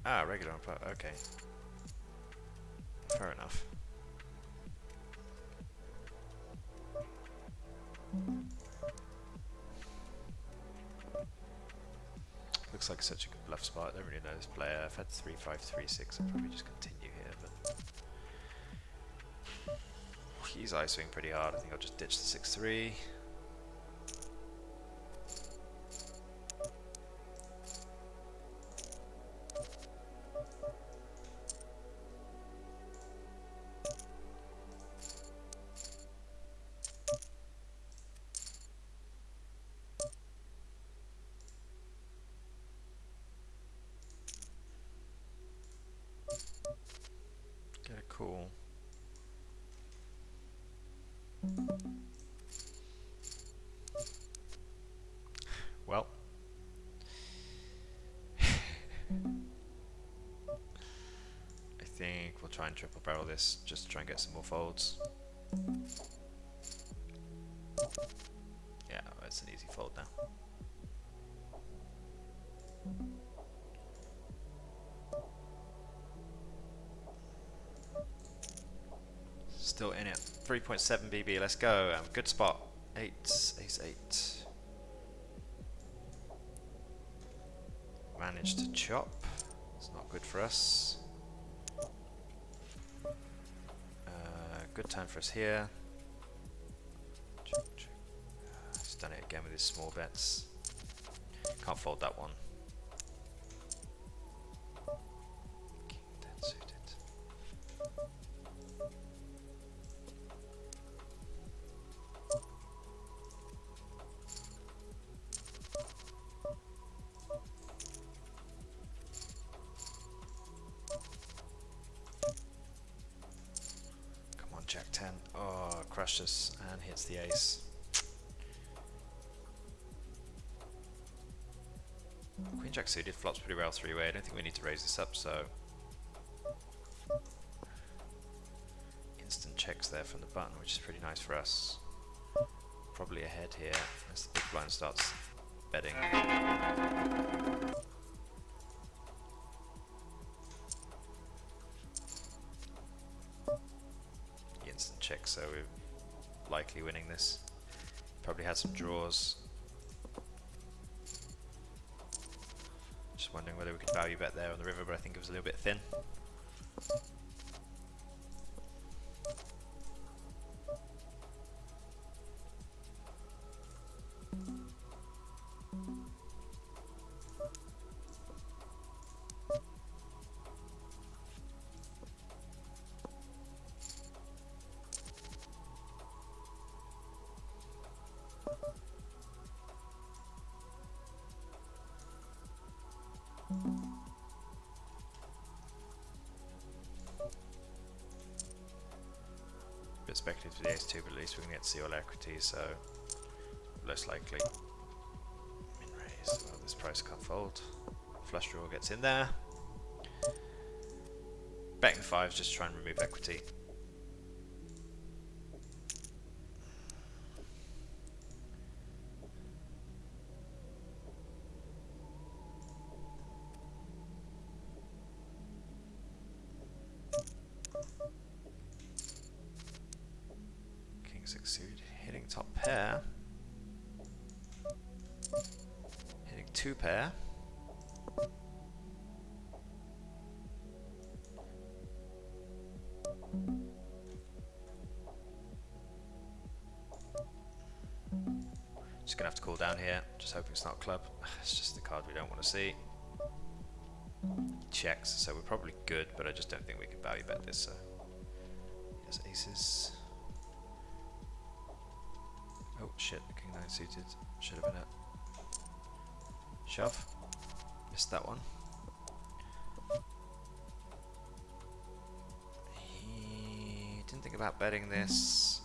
Speaker 1: Ah, regular input. Okay. Fair enough. Looks like such a good bluff spot. I don't really know this player. I've had 3, 5, 3, 6. I'll probably just continue here, but he's ISOing pretty hard. I think I'll just ditch the 6-3. Get a call. Well. I think we'll try and triple barrel this just to try and get some more folds. Yeah, it's an easy fold now. Still in it. 3.7 BB, let's go. Good spot. 8, ace 8. Managed to chop. It's not good for us. Good time for us here. Check, check. He's done it again with his small bets. Can't fold that one. King 10 suited. Jack 10. Oh, crushes and hits the ace. Queen Jack suited flops pretty well 3-way. I don't think we need to raise this up, so instant checks there from the button, which is pretty nice for us. Probably ahead here as the big blind starts betting. Check, so we're likely winning this. Probably had some draws. Just wondering whether we could value bet there on the river, but I think it was a little bit thin. bit speculative for the ace-2, but at least we can get to see all equity, so less likely. Min raise, well this price can't fold. Flush draw gets in there. Betting 5s just try and remove equity. King 6 suited, hitting top pair. Hitting 2 pair. Just gonna have to call down here. Just hoping it's not a club. It's just the card we don't want to see. Checks, so we're probably good, but I just don't think we can value bet this. So he has aces. Oh shit! The king 9 suited should have been a shove. Missed that one. He didn't think about betting this.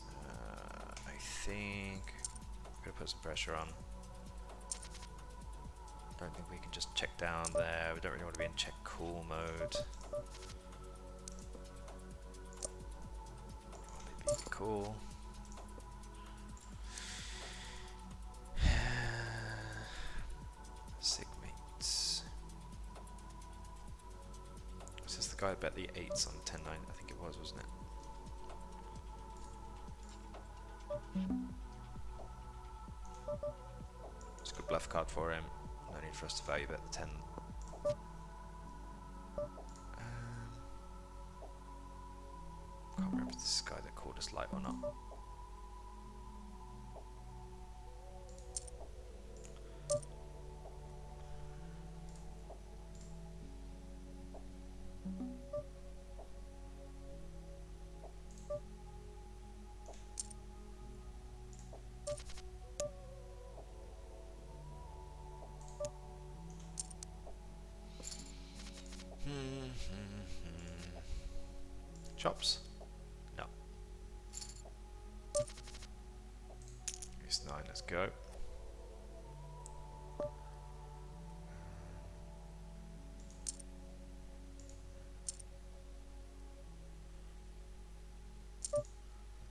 Speaker 1: I think I'm gonna put some pressure on. Don't think we can just check down there. We don't really want to be in check call mode. Maybe call. Sigmates. Is this the guy that bet the 8s on 10-9? I think it was, wasn't it? It's a good bluff card for him. No need for us to value bet the 10. Can't remember if this is the guy that called us light or not. Chops? No. Ace 9, let's go.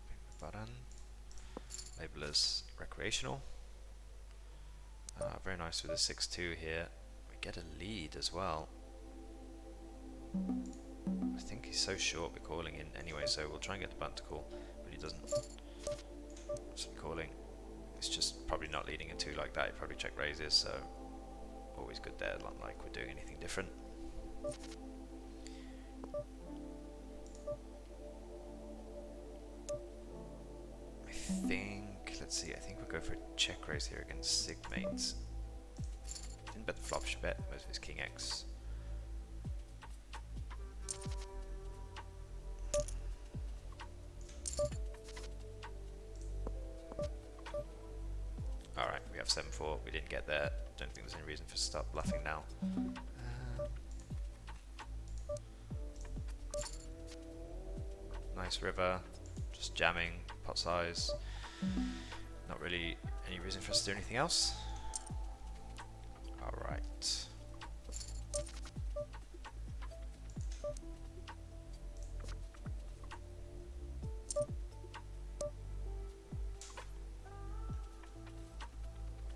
Speaker 1: Pick the button. Label as recreational. Very nice with the 6-2 here. We get a lead as well. I think he's so short we're calling in anyway, so we'll try and get the button to call, but he doesn't. So calling. It's just probably not leading a 2 like that. He probably check raises, so always good there, not like we're doing anything different. I think, let's see, I think we'll go for a check raise here against Sigmates. Didn't bet the flop, should bet most of his King X. Alright, we have 7-4, we didn't get there. Don't think there's any reason for us to start bluffing now. Nice river, just jamming, pot size. Not really any reason for us to do anything else. Alright.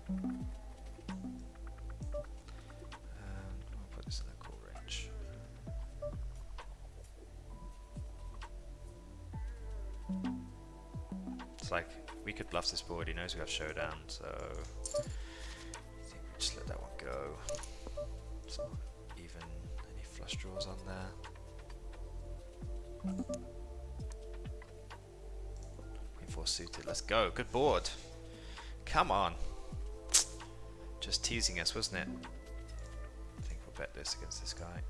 Speaker 1: I'll put this in the call range. It's like we could bluff this board. He knows we have showdown, so I think we just let that one go. It's not even any flush draws on there. Queen 4 suited. Let's go. Good board. Come on. Just teasing us, wasn't it? I think we'll bet this against this guy.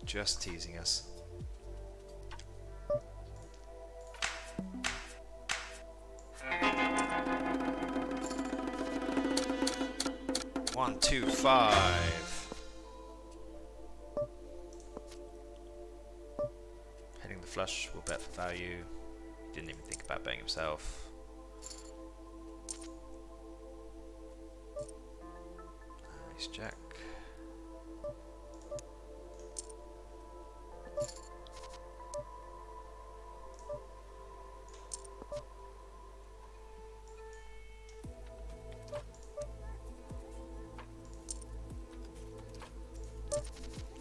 Speaker 1: Just teasing us. One, two, five. Hitting the flush will simple bet for value. Didn't even think about betting himself. Ace jack.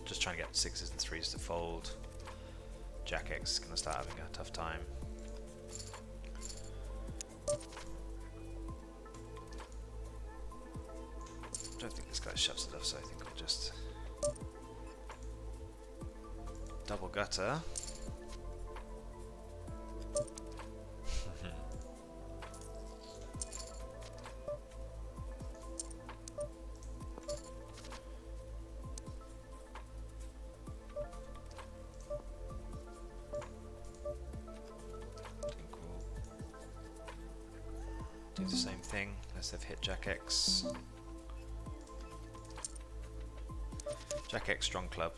Speaker 1: Just trying to get 6s and 3s to fold. Jack X is going to start having a tough time. I don't think this guy shuts it off, so I think we'll just double gutter. Do the same thing, unless they've hit Jack X. Jack X strong club,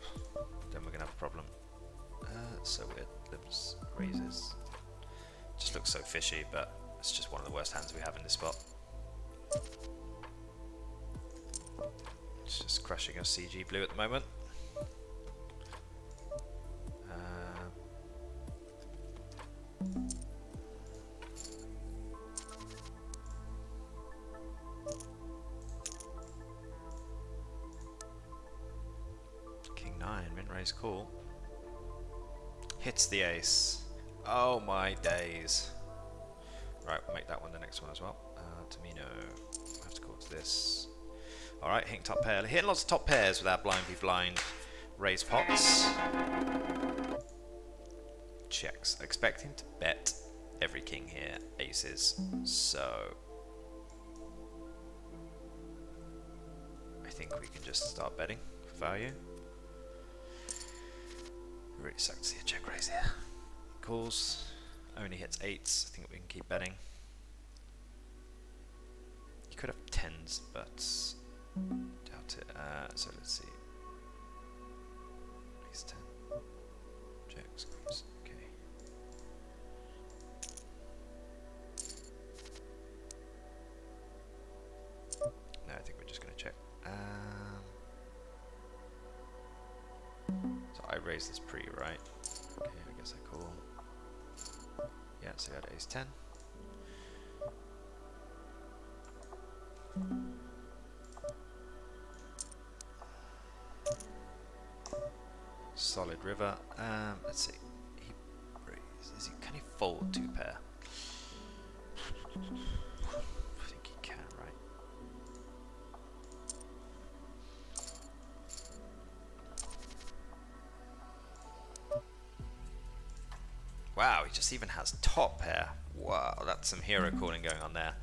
Speaker 1: then we're gonna have a problem. So weird, lips, raises. Just looks so fishy, but it's just one of the worst hands we have in this spot. It's just crushing us CG blue at the moment. King 9, min raise call. Hits the ace. Oh my days. Right, we'll make that one the next one as well. Tamino, I have to call to this. Alright, hitting top pair. Hitting lots of top pairs with our blind v blind raise pots. Checks. Expecting to bet every king here, aces. So I think we can just start betting for value. Really sucks to see a check raise here. Calls. Only hits 8s. I think we can keep betting. You could have 10s, but doubt it. So let's see. Ace 10. Jacks, queens. Okay. No, I think we're just going to check. So I raised this pre, right? Okay, I guess I call. Yeah, so we had ace 10. Solid river. Let's see. Can he fold 2 pair? I think he can, right? Wow, he just even has top pair. Wow, that's some hero calling going on there.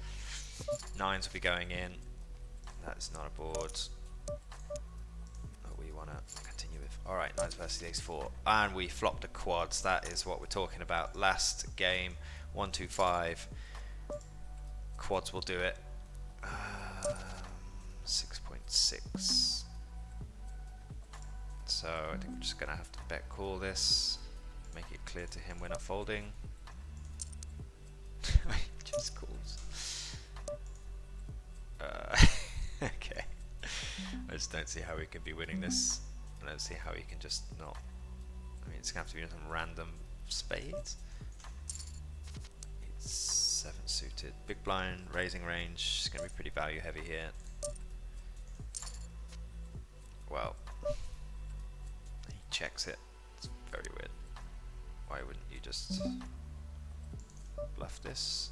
Speaker 1: 9s will be going in. That is not a board that we want to continue with. Alright, 9s versus ace 4. And we flopped the quads. That is what we're talking about. Last game, 1, 2, 5. Quads will do it. 6.6. So I think we're just going to have to bet call this. Make it clear to him we're not folding. He just calls. Okay. I just don't see how we can be winning this. I don't see how he can just not. I mean, it's going to have to be some random spades. It's 7 suited. Big blind, raising range. It's going to be pretty value heavy here. Well, he checks it. It's very weird. Why wouldn't you just bluff this?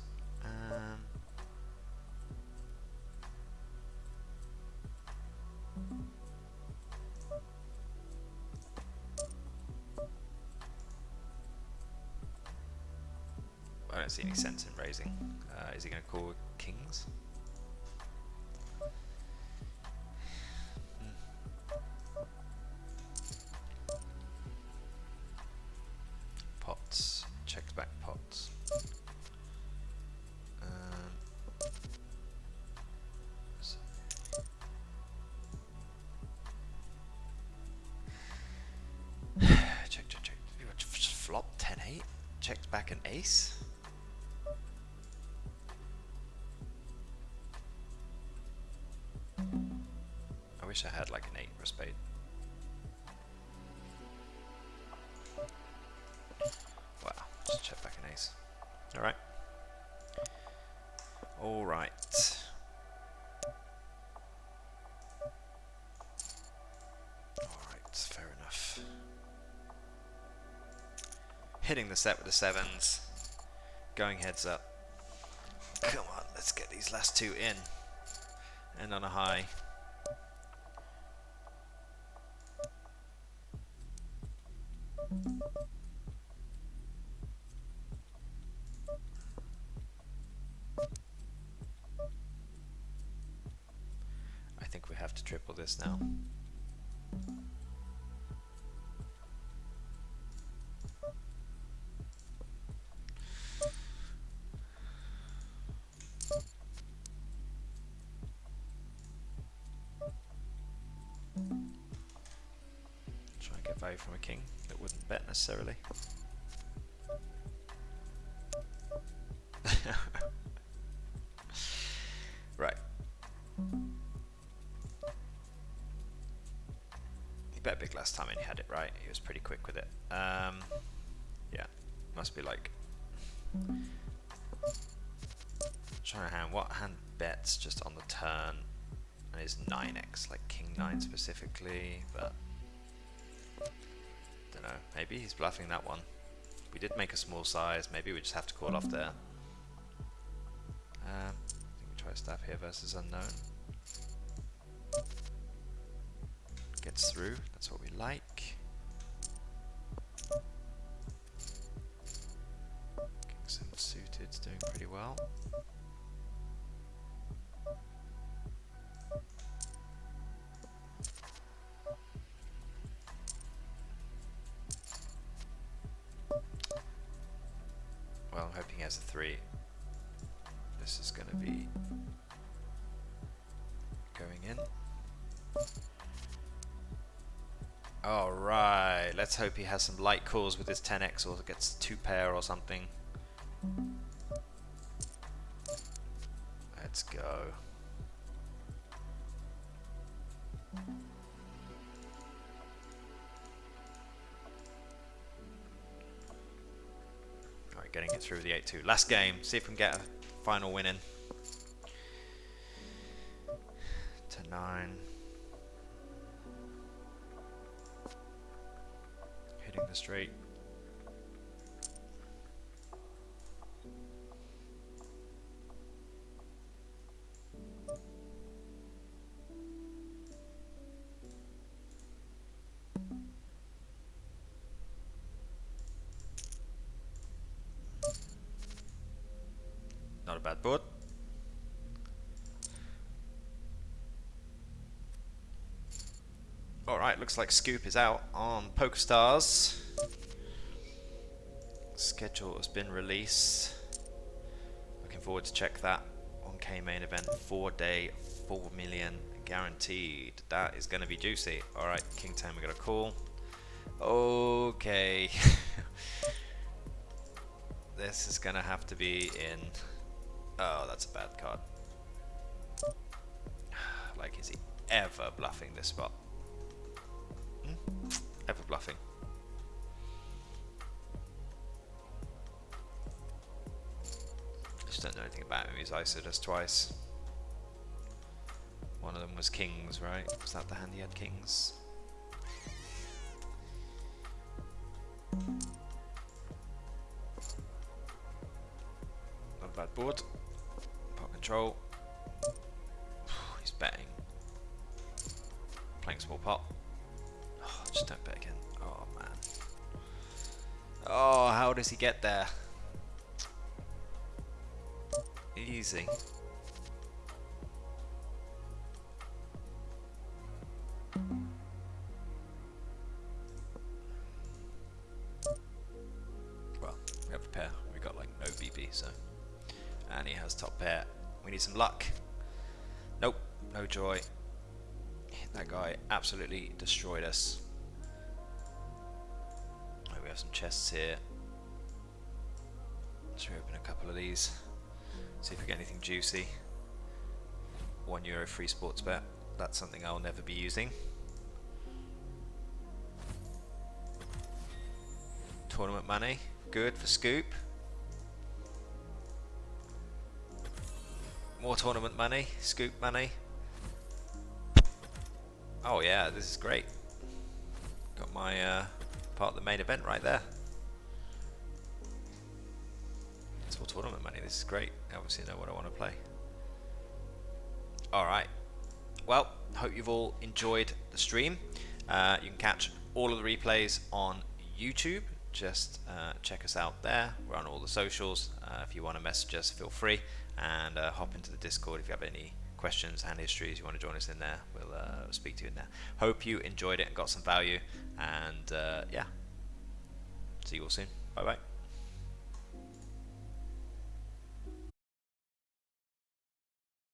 Speaker 1: I don't see any sense in raising. Is he going to call with kings? Pots. Checked back pots. Check. You just flop 10-8. checked back an ace. I wish I had like an 8 or a spade. Wow, just check back an ace. Alright. Alright. Alright, fair enough. Hitting the set with the 7s. Going heads up. Come on, let's get these last 2 in. And on a high. I think we have to triple this now. Try and get value from a king that wouldn't bet necessarily. Right. He bet big last time and he had it right. He was pretty quick with it. Yeah, must be like trying to hand what hand bets just on the turn and is 9x, like king 9 specifically, but don't know. Maybe he's bluffing that one. We did make a small size. Maybe we just have to call off there. I think we try stab here versus unknown. Gets through. That's what we like. Kings and suited's doing pretty well. Well, I'm hoping he has a 3. This is going to be going in. Alright, let's hope he has some light calls with his 10x or gets 2 pair or something. Let's go. Alright, getting it through the 8-2. Last game, see if we can get a final win in. To 9. Hitting the straight. Not a bad board. Alright, looks like Scoop is out on PokerStars. Schedule has been released. Looking forward to check that. 1K main event, 4-day, 4 million guaranteed. That is going to be juicy. Alright, King 10, we got a call. Okay. This is going to have to be in... Oh, that's a bad card. Like, is he ever bluffing this spot? Ever bluffing? I just don't know anything about him. He's ISO'd us twice. One of them was kings, right? Was that the hand he had kings? Not a bad board. Pot control. He's betting. Playing small pot. Oh, just don't bet again. Oh man. Oh, how does he get there? Easy. Well, we have a pair. We got like no VP, so. And he has top pair. We need some luck. Nope, no joy. That guy absolutely destroyed us. Oh, we have some chests here. Should we open a couple of these? See if we get anything juicy. €1 free sports bet. That's something I'll never be using. Tournament money, good for scoop. More tournament money, scoop money. Oh yeah, this is great. Got my part of the main event right there. It's all tournament money, this is great. I obviously know what I want to play. Alright, well, hope you've all enjoyed the stream. You can catch all of the replays on YouTube. Just check us out there. We're on all the socials. If you want to message us, feel free, and hop into the Discord if you have any questions, hand histories, you want to join us in there, we'll speak to you in there. Hope you enjoyed it and got some value, and yeah, see you all soon. Bye bye.